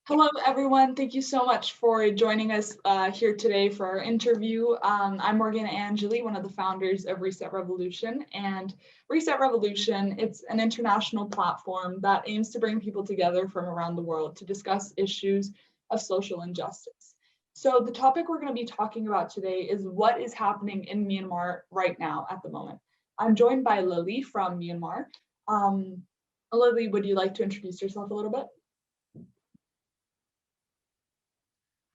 Hello, everyone. Thank you so much for joining us here today for our interview. I'm Morgan Angeli, one of the founders of Reset Revolution. And Reset Revolution, it's an international platform that aims to bring people together from around the world to discuss issues of social injustice. So the topic we're going to be talking about today is what is happening in Myanmar right now at the moment. I'm joined by Lily from Myanmar. Lily, would you like to introduce yourself a little bit?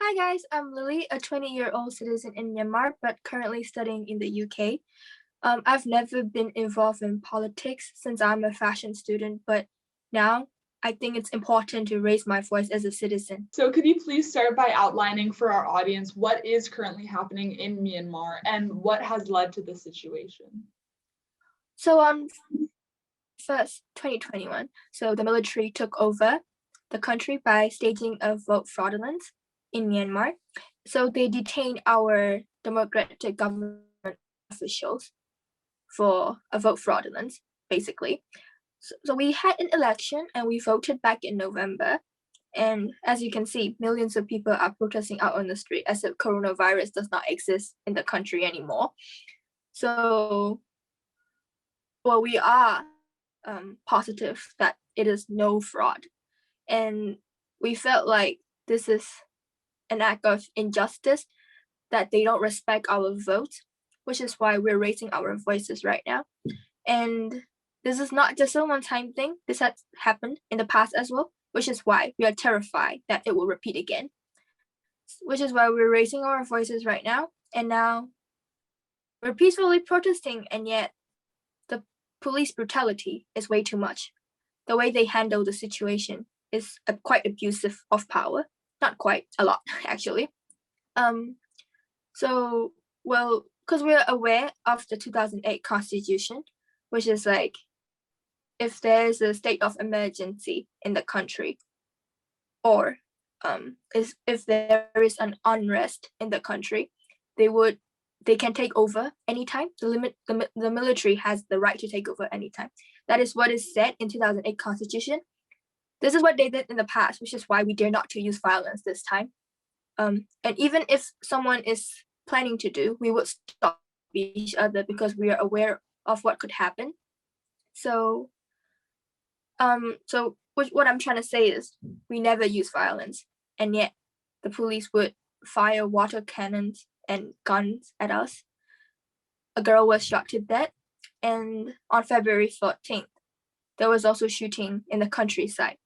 Hi guys, I'm Lily, a 20-year-old citizen in Myanmar, but currently studying in the UK. I've never been involved in politics since I'm a fashion student, but now I think it's important to raise my voice as a citizen. So could you please start by outlining for our audience what is currently happening in Myanmar and what has led to this situation? So on 1st, 2021, so the military took over the country by staging a vote fraudulence in Myanmar. So they detained our democratic government officials for a vote fraudulence, basically. So we had an election and we voted back in November. And as you can see, millions of people are protesting out on the street as if coronavirus does not exist in the country anymore. So, well, we are positive that it is no fraud. And we felt like this is an act of injustice, that they don't respect our votes, which is why we're raising our voices right now. And this is not just a one-time thing. This has happened in the past as well, which is why we are terrified that it will repeat again, which is why we're raising our voices right now. And now we're peacefully protesting, and yet the police brutality is way too much. The way they handle the situation is quite abusive of power. Not quite, a lot, actually. So, well, because we're aware of the 2008 Constitution, which is like, if there's a state of emergency in the country, or if there is an unrest in the country, they can take over anytime. The military has the right to take over anytime. That is what is said in 2008 Constitution. This is what they did in the past, which is why we dare not to use violence this time. And even if someone is planning to do, we would stop each other because we are aware of what could happen. So what I'm trying to say is we never use violence, and yet the police would fire water cannons and guns at us. A girl was shot to death, and on February 14th, there was also shooting in the countryside.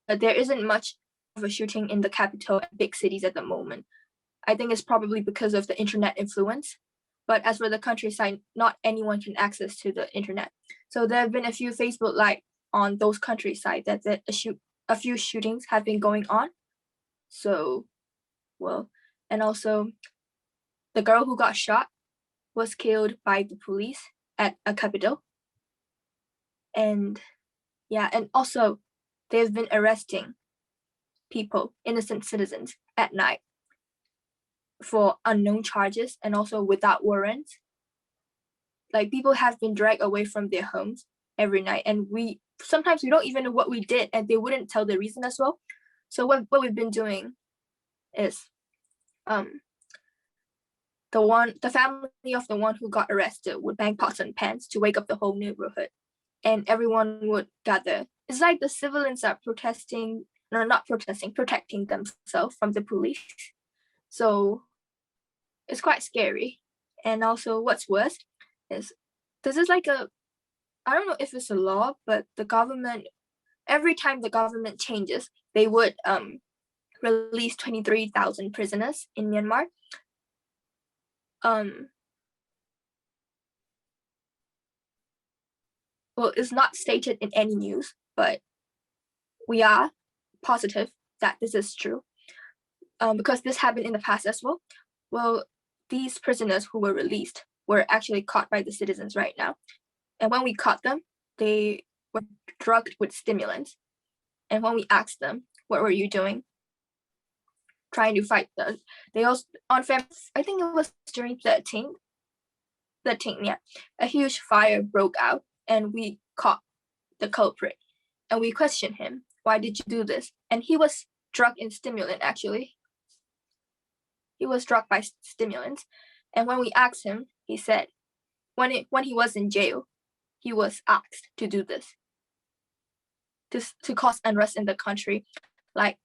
There isn't much of a shooting in the capital and big cities at the moment. I think it's probably because of the internet influence. But as for the countryside, not anyone can access to the internet. So there have been a few Facebook Live on those countryside that a few shootings have been going on. So, well, and also the girl who got shot was killed by the police at a capital. And yeah, and also they've been arresting people, innocent citizens, at night for unknown charges and also without warrants. Like, people have been dragged away from their homes every night, and sometimes we don't even know what we did, and they wouldn't tell the reason as well. So what we've been doing is the family of the one who got arrested would bang pots and pans to wake up the whole neighborhood, and everyone would gather. It's like the civilians are protesting, no, not protesting, protecting themselves from the police. So it's quite scary. And also what's worse is this is like I don't know if it's a law, but the government, every time the government changes, they would release 23,000 prisoners in Myanmar. Well, it's not stated in any news, but we are positive that this is true, because this happened in the past as well. Well, these prisoners who were released were actually caught by the citizens right now. And when we caught them, they were drugged with stimulants. And when we asked them, what were you doing? Trying to fight they also, on Feb, I think it was during 13th, yeah, a huge fire broke out and we caught the culprit and we questioned him, why did you do this? And he was drug and stimulant, actually. He was drugged by stimulants. And when we asked him, he said when he was in jail, he was asked to do this, to cause unrest in the country, like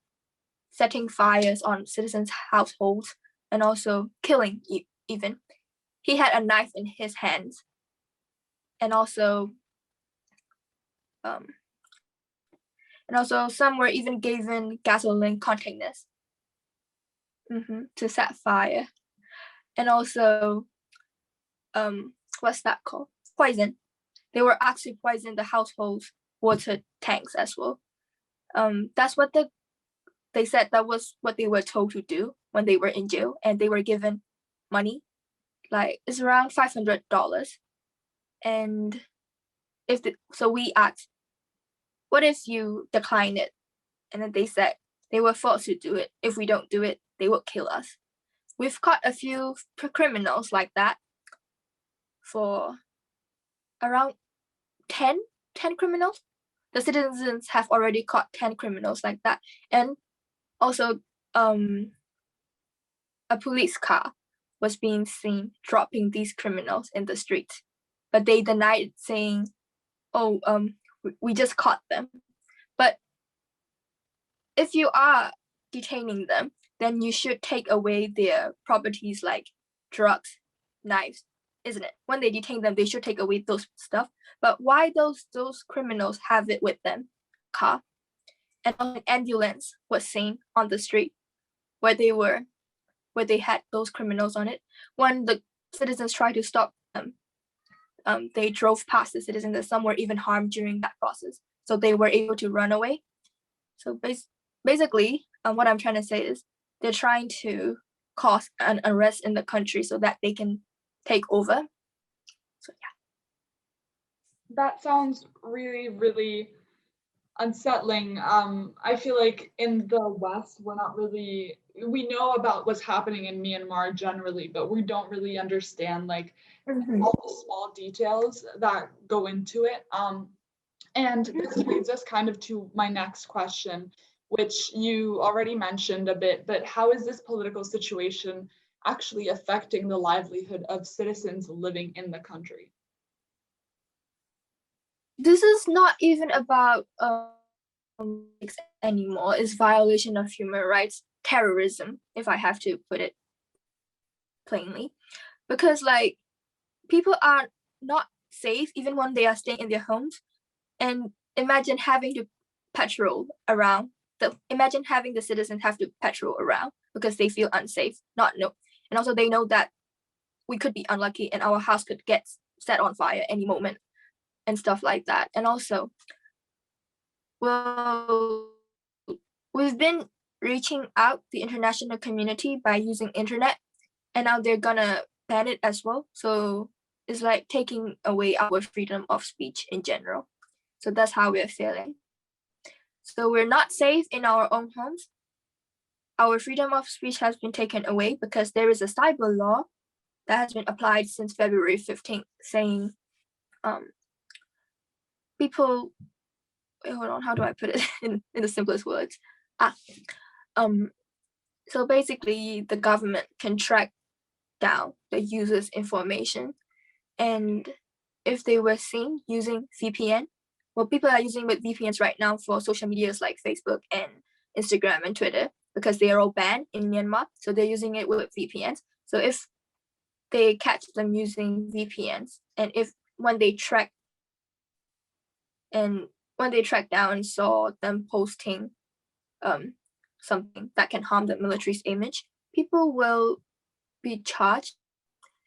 setting fires on citizens' households and also killing even. He had a knife in his hands, and also some were even given gasoline containers to set fire. And also, what's that called? Poison. They were actually poisoning the households' water tanks as well. That's what they said that was what they were told to do when they were in jail, and they were given money, like it's around $500. And so we asked, what if you decline it? And then they said they were forced to do it. If we don't do it, they will kill us. We've caught a few criminals like that, for around 10 criminals. The citizens have already caught 10 criminals like that. And also a police car was being seen dropping these criminals in the streets, but they denied, saying, oh, we just caught them. But if you are detaining them, then you should take away their properties like drugs, knives, isn't it? When they detain them, they should take away those stuff. But why those criminals have it with them? Car. And an ambulance was seen on the street where they had those criminals on it. When the citizens tried to stop them, they drove past the citizens, and some were even harmed during that process. So they were able to run away. So basically, what I'm trying to say is they're trying to cause an unrest in the country so that they can take over. So yeah. That sounds really, really unsettling. I feel like in the West, we know about what's happening in Myanmar generally, but we don't really understand like all the small details that go into it. And this leads us kind of to my next question, which you already mentioned a bit, but how is this political situation actually affecting the livelihood of citizens living in the country? This is not even about anymore. It's violation of human rights, terrorism, if I have to put it plainly, because like people are not safe even when they are staying in their homes. And imagine having to patrol around. Imagine having the citizens have to patrol around because they feel unsafe. And also they know that we could be unlucky and our house could get set on fire any moment and stuff like that. And also, well, we've been reaching out the international community by using internet, and now they're gonna ban it as well. So it's like taking away our freedom of speech in general. So that's how we're feeling. So we're not safe in our own homes. Our freedom of speech has been taken away because there is a cyber law that has been applied since February 15th, saying people, wait, hold on, how do I put it in the simplest words? So basically the government can track down the user's information, and if they were seen using VPN, well, people are using with VPNs right now for social medias like Facebook and Instagram and Twitter because they are all banned in Myanmar. So they're using it with VPNs. So if they catch them using VPNs, and when they track down and saw them posting something that can harm the military's image, people will be charged.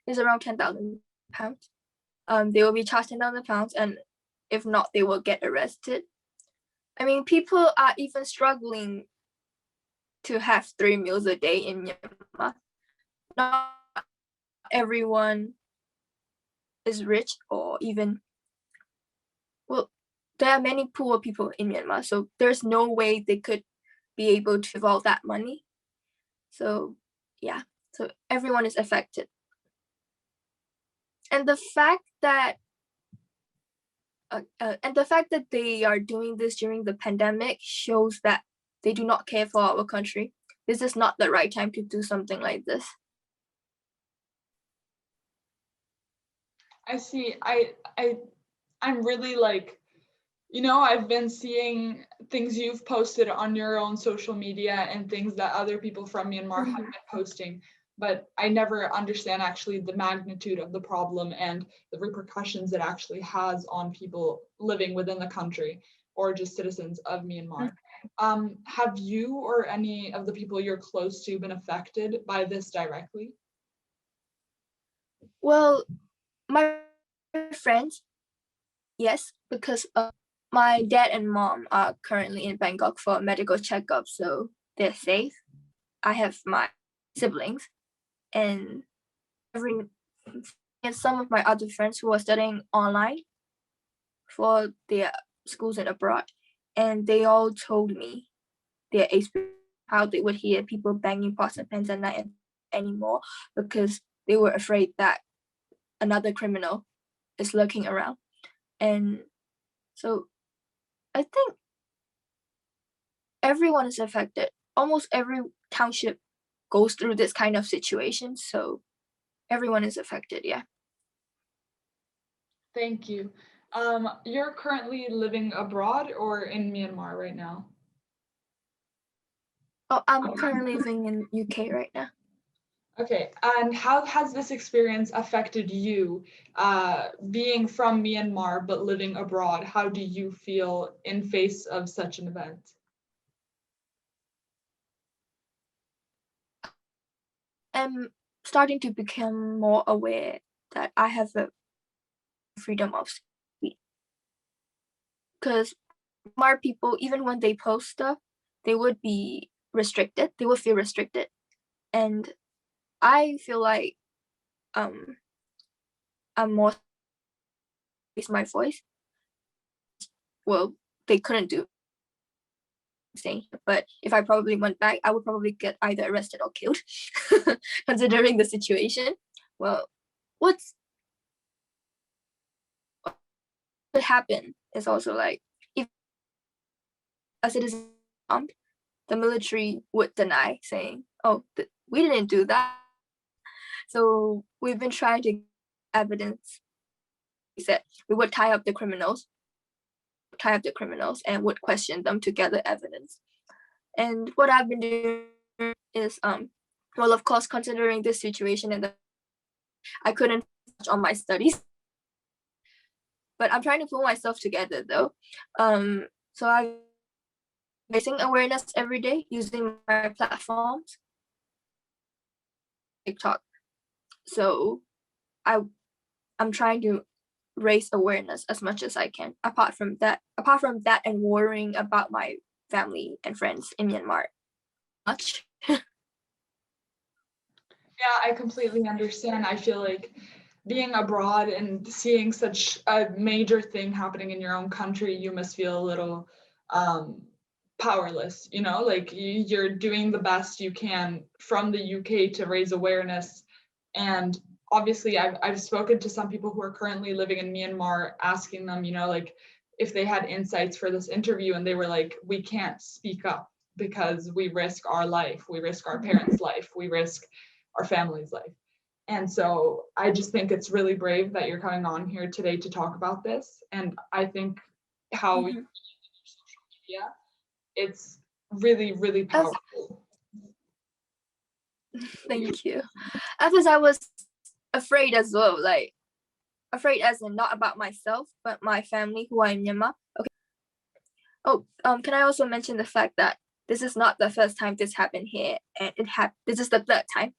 It's around £10,000. They will be charged £10,000, and if not, they will get arrested. I mean, people are even struggling to have 3 meals a day in Myanmar. Not everyone is rich, or even, well, there are many poor people in Myanmar, so there's no way they could be able to give all that money. So yeah, so everyone is affected. And the fact that they are doing this during the pandemic shows that they do not care for our country. This is not the right time to do something like this. I see. I'm really like, I've been seeing things you've posted on your own social media and things that other people from Myanmar have been posting, but I never understand actually the magnitude of the problem and the repercussions it actually has on people living within the country or just citizens of Myanmar. Have you or any of the people you're close to been affected by this directly? Well, my friends, yes, because my dad and mom are currently in Bangkok for a medical checkup, so they're safe. I have my siblings and some of my other friends who are studying online for their schools and abroad, and they all told me their experience, how they would hear people banging pots and pans at night anymore because they were afraid that another criminal is lurking around. And so I think everyone is affected. Almost every township goes through this kind of situation, so everyone is affected, yeah. Thank you. You're currently living abroad or in Myanmar right now? Oh, I'm currently living in UK right now. Okay, and how has this experience affected you, being from Myanmar but living abroad? How do you feel in face of such an event? I'm starting to become more aware that I have a freedom of speech. Because more people, even when they post stuff, they would be restricted. They would feel restricted. And I feel like I'm more raise my voice. Well, they couldn't do saying, but if I probably went back, I would probably get either arrested or killed, considering the situation. Well, what could happen is also like if a citizen armed, the military would deny, saying, "Oh, we didn't do that." So we've been trying to get evidence. We said we would tie up the criminals, and would question them to gather evidence. And what I've been doing is, well, of course, considering this situation and I couldn't touch on my studies, but I'm trying to pull myself together though. So I'm raising awareness every day using my platforms, TikTok. So I'm trying to raise awareness as much as I can. Apart from that, and worrying about my family and friends in Myanmar, much. Yeah, I completely understand. I feel like being abroad and seeing such a major thing happening in your own country, you must feel a little powerless, like you're doing the best you can from the UK to raise awareness. And obviously I've spoken to some people who are currently living in Myanmar, asking them, like if they had insights for this interview, and they were like, we can't speak up because we risk our life, we risk our parents' life, we risk our family's life. And so I just think it's really brave that you're coming on here today to talk about this. And I think how you use social media, it's really, really powerful. Thank you. At first I was afraid as well, like afraid as in not about myself, but my family who are in Myanmar. Okay. Oh, can I also mention the fact that this is not the first time this happened here, and this is the third time.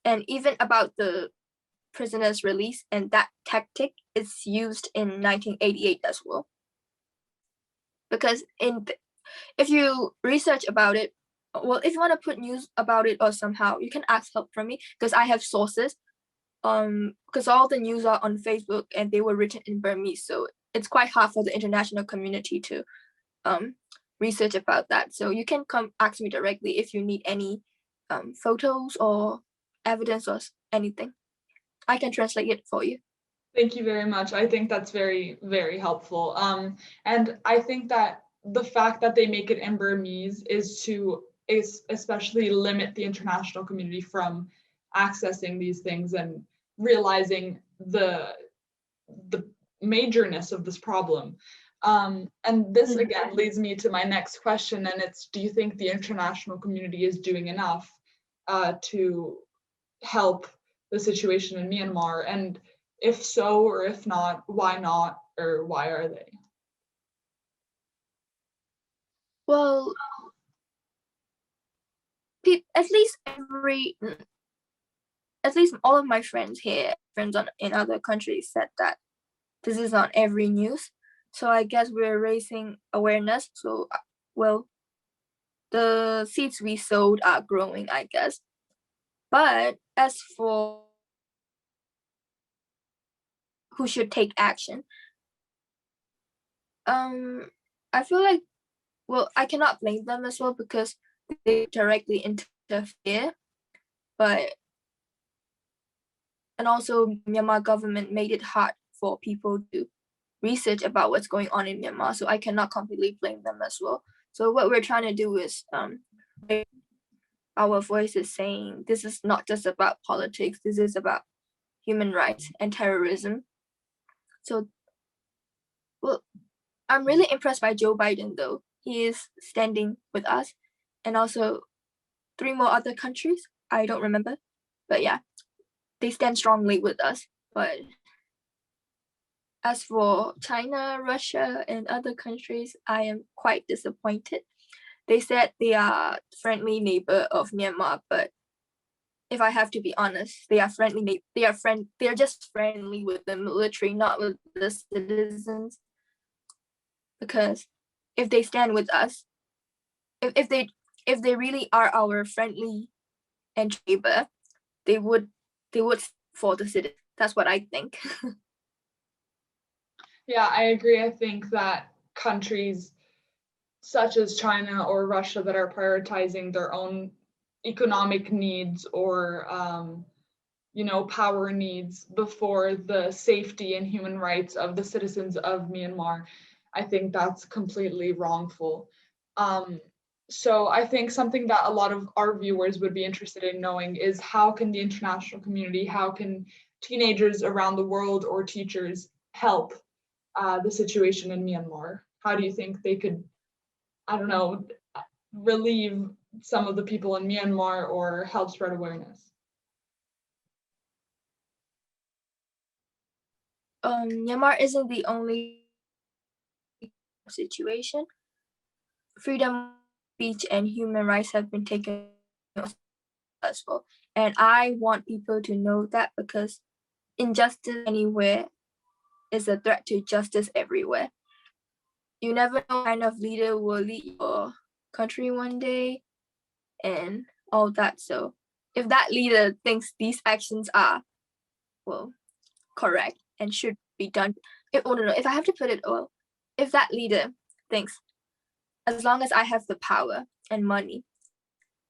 And even about the prisoners release, and that tactic is used in 1988 as well. Because if you research about it, well, if you want to put news about it or somehow, you can ask help from me because I have sources. Because all the news are on Facebook and they were written in Burmese, so it's quite hard for the international community to research about that. So you can come ask me directly if you need any photos or evidence or anything. I can translate it for you. Thank you very much. I think that's very, very helpful. And I think that the fact that they make it in Burmese is to especially limit the international community from accessing these things and realizing the majorness of this problem. And this again leads me to my next question, and it's, do you think the international community is doing enough to help the situation in Myanmar? And if so, or if not, or why are they? Well, at least all of my friends here, in other countries, said that this is on every news. So I guess we're raising awareness. So, well, the seeds we sowed are growing, I guess. But as for who should take action, I feel like, well, I cannot blame them as well because they directly interfere. And also Myanmar government made it hard for people to research about what's going on in Myanmar. So I cannot completely blame them as well. So what we're trying to do is our voices saying this is not just about politics, this is about human rights and terrorism. So, well, I'm really impressed by Joe Biden though. He is standing with us, and also 3 more other countries. I don't remember, but yeah, they stand strongly with us. But as for China, Russia, and other countries, I am quite disappointed. They said they are friendly neighbor of Myanmar, but if I have to be honest, they are friendly. They are just friendly with the military, not with the citizens. Because if they stand with us, if they really are our friendly and neighbor, they would for the citizens. That's what I think. Yeah, I agree. I think that countries such as China or Russia that are prioritizing their own economic needs or power needs before the safety and human rights of the citizens of Myanmar, I think that's completely wrongful. So I think something that a lot of our viewers would be interested in knowing is, how can the international community, how can teenagers around the world or teachers help the situation in Myanmar? How do you think they could, I don't know, relieve some of the people in Myanmar or help spread awareness? Myanmar isn't the only situation. Freedom of speech and human rights have been taken as well. And I want people to know that, because injustice anywhere is a threat to justice everywhere. You never know what kind of leader will lead your country one day and all that. So if that leader thinks these actions are, well, correct and should be done, if I have to put it, well, if that leader thinks, as long as I have the power and money,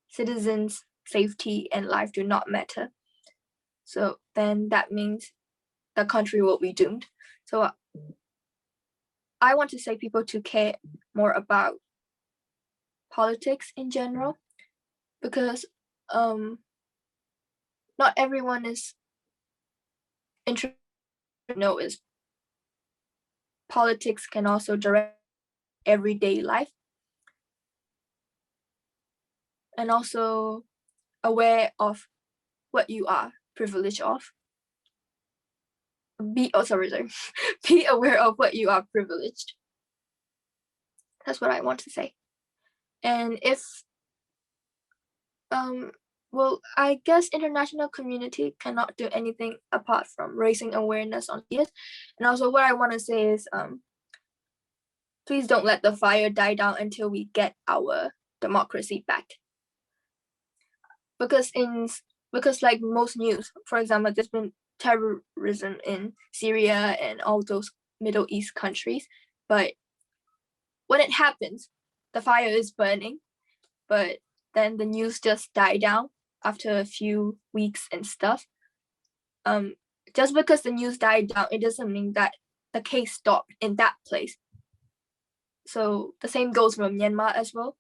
citizens' safety and life do not matter, so then that means the country will be doomed. So I want to say people to care more about politics in general, because not everyone is interested to know is politics can also direct everyday life, and also aware of what you are privileged of. Be aware of what you are privileged. That's what I want to say. And if well, I guess international community cannot do anything apart from raising awareness on this. And also what I want to say is please don't let the fire die down until we get our democracy back. Because like most news, for example, there's been terrorism in Syria and all those Middle East countries, but when it happens, the fire is burning, but then the news just die down after a few weeks and stuff. Just because the news died down, it doesn't mean that the case stopped in that place. So the same goes for Myanmar as well.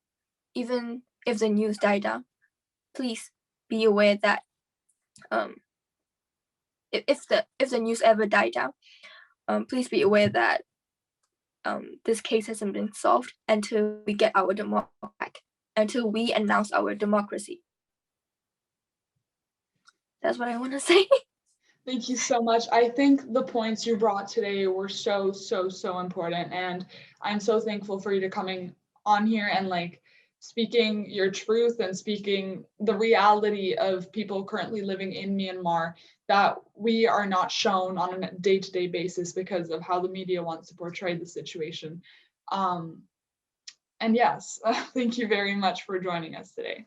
Even if the news die down, please be aware that if the news ever die down, please be aware that this case hasn't been solved until we get our democracy back, until we announce our democracy. That's what I want to say. Thank you so much. I think the points you brought today were so important. And I'm so thankful for you to coming on here and like speaking your truth and speaking the reality of people currently living in Myanmar that we are not shown on a day-to-day basis because of how the media wants to portray the situation. And yes, thank you very much for joining us today.